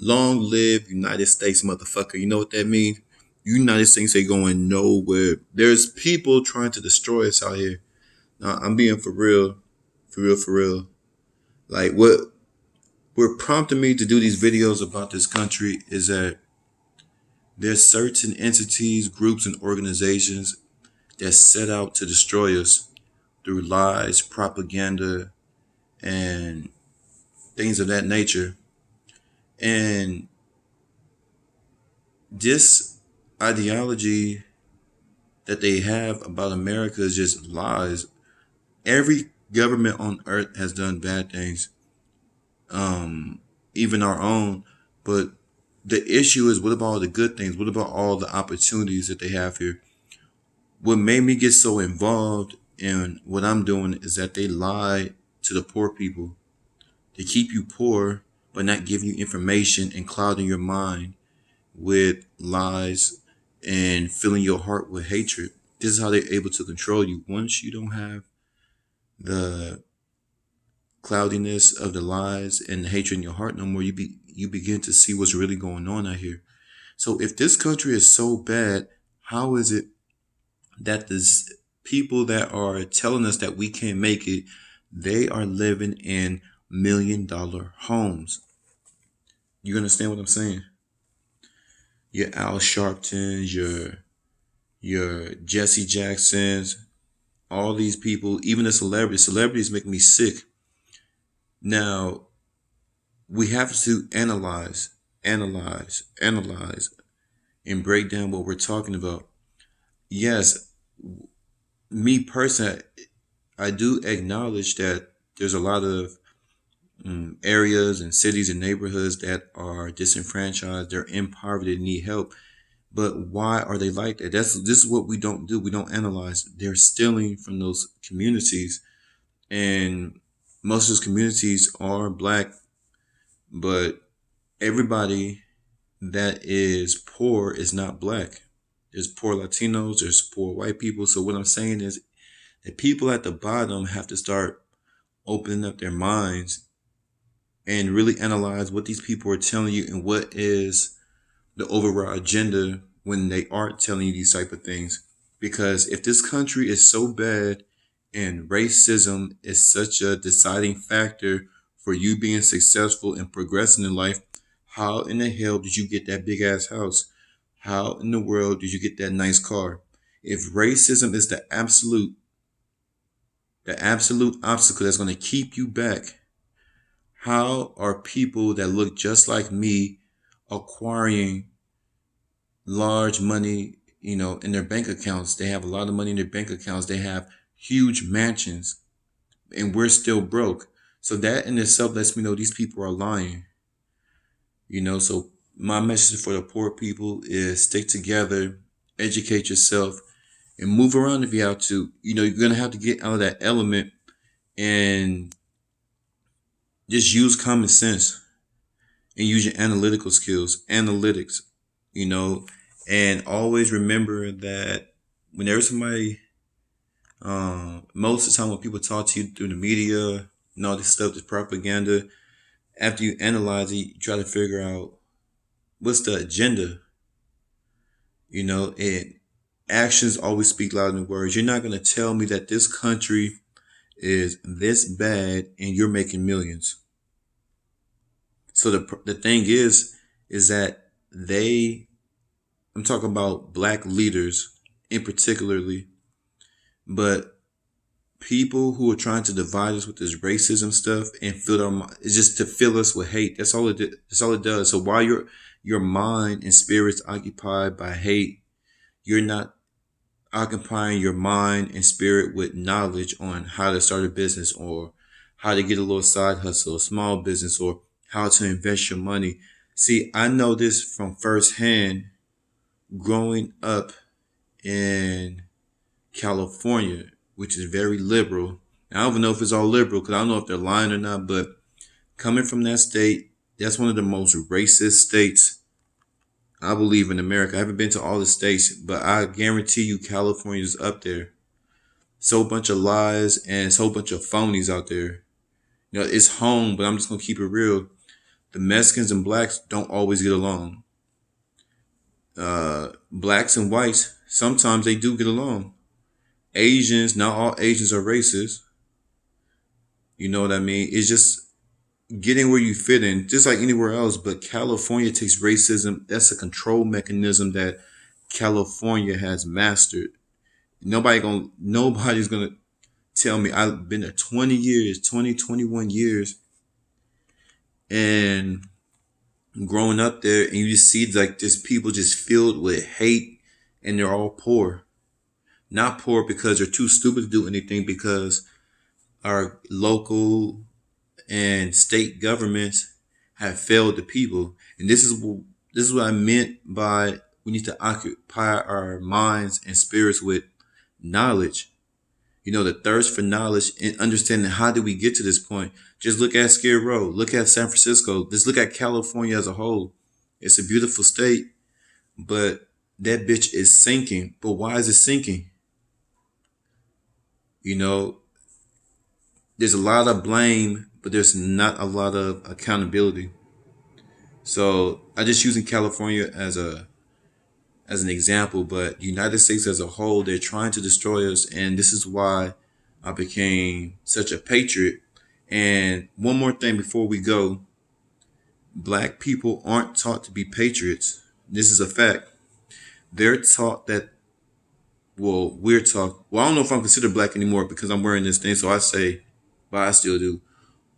Long live United States, motherfucker. You know what that means? United States ain't going nowhere. There's people trying to destroy us out here. Now, I'm being for real, for real, for real. Like what prompted me to do these videos about this country is that there's certain entities, groups, and organizations that set out to destroy us through lies, propaganda, and things of that nature. And this ideology that they have about America is just lies. Every government on earth has done bad things, even our own. But the issue is, what about all the good things? What about all the opportunities that they have here? What made me get so involved in what I'm doing is that they lie to the poor people. They keep you poor, but not giving you information and clouding your mind with lies and filling your heart with hatred. This is how they're able to control you. Once you don't have the cloudiness of the lies and the hatred in your heart no more, you begin to see what's really going on out here. So if this country is so bad, how is it that the people that are telling us that we can't make it, they are living in $1 million homes? You understand what I'm saying? Your Al Sharptons, your Jesse Jacksons, all these people, even the celebrities. Celebrities make me sick. Now, we have to analyze, and break down what we're talking about. Yes, me personally, I do acknowledge that there's a lot of areas and cities and neighborhoods that are disenfranchised. They're in poverty, they need help. But why are they like that? This is what we don't do. We don't analyze. They're stealing from those communities, and most of those communities are black, but everybody that is poor is not black. There's poor Latinos, there's poor white people. So what I'm saying is that people at the bottom have to start opening up their minds and really analyze what these people are telling you and what is the overall agenda when they aren't telling you these type of things. Because if this country is so bad and racism is such a deciding factor for you being successful and progressing in life, how in the hell did you get that big ass house? How in the world did you get that nice car? If racism is the absolute obstacle that's going to keep you back, how are people that look just like me acquiring large money, in their bank accounts? They have a lot of money in their bank accounts. They have huge mansions, and we're still broke. So that in itself lets me know these people are lying. So my message for the poor people is stick together, educate yourself, and move around if you have to. You're gonna have to get out of that element and just use common sense and use your analytical skills, analytics, you know, and always remember that whenever somebody, most of the time when people talk to you through the media and all this stuff, this propaganda, after you analyze it, you try to figure out what's the agenda, and actions always speak louder than words. You're not going to tell me that this country is this bad and you're making millions. So the thing is that I'm talking about black leaders in particularly, but people who are trying to divide us with this racism stuff and fill our mind, it's just to fill us with hate. That's all that's all it does. So while your mind and spirit's occupied by hate, you're not occupying your mind and spirit with knowledge on how to start a business or how to get a little side hustle, a small business, or how to invest your money. See, I know this from firsthand growing up in California, which is very liberal. I don't even know if it's all liberal because I don't know if they're lying or not, but coming from that state, that's one of the most racist states I believe in America. I haven't been to all the states, but I guarantee you California's up there. So bunch of lies and so bunch of phonies out there. It's home, but I'm just gonna keep it real. The Mexicans and blacks don't always get along. Blacks and whites, sometimes they do get along. Asians, not all Asians are racist. You know what I mean? It's just getting where you fit in, just like anywhere else. But California takes racism. That's a control mechanism that California has mastered. Nobody's gonna tell me. I've been there 20 years, 20, 21 years, and growing up there, and you just see like this people just filled with hate, and they're all poor. Not poor because they're too stupid to do anything, because our local and state governments have failed the people. And this is what I meant by we need to occupy our minds and spirits with knowledge. You know, the thirst for knowledge and understanding how did we get to this point. Just look at Skid Row, look at San Francisco, just look at California as a whole. It's a beautiful state, but that bitch is sinking. But why is it sinking? You know, there's a lot of blame, but there's not a lot of accountability. So I just using California as an example, but the United States as a whole, they're trying to destroy us, and this is why I became such a patriot. And one more thing before we go, black people aren't taught to be patriots. This is a fact. They're taught that we're taught I don't know if I'm considered black anymore because I'm wearing this thing, so I say, but I still do.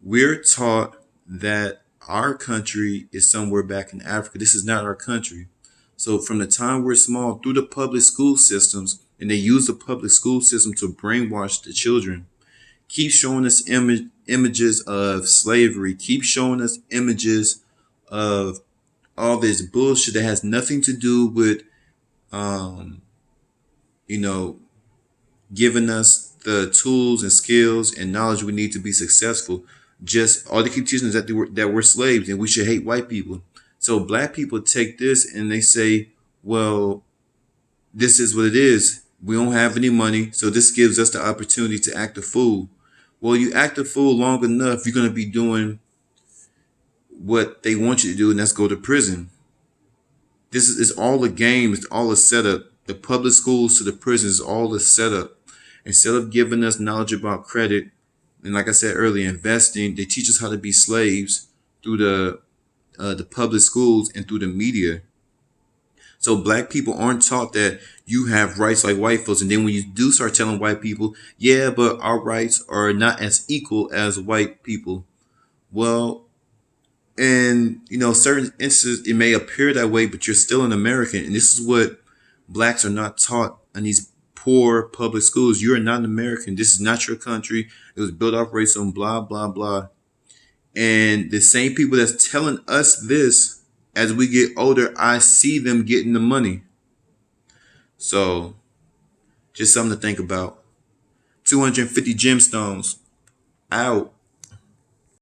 We're taught that our country is somewhere back in Africa. This is not our country. So from the time we're small, through the public school systems, and they use the public school system to brainwash the children, keep showing us images of slavery, keep showing us images of all this bullshit that has nothing to do with, um, you know, giving us the tools and skills and knowledge we need to be successful. Just all they keep teaching us that we're slaves and we should hate white people. So black people take this and they say, well, this is what it is. We don't have any money, so this gives us the opportunity to act a fool. Well, you act a fool long enough, you're going to be doing what they want you to do, and that's go to prison. This is all a game. It's all a setup. The public schools to the prisons is all a setup. Instead of giving us knowledge about credit, and like I said earlier, investing, they teach us how to be slaves through the public schools and through the media. So black people aren't taught that you have rights like white folks. And then when you do start telling white people, yeah, but our rights are not as equal as white people. Well, in certain instances, it may appear that way, but you're still an American. And this is what blacks are not taught in these poor public schools. You are not an American. This is not your country. It was built off racism, blah, blah, blah. And the same people that's telling us this, as we get older, I see them getting the money. So just something to think about. 250 gemstones out.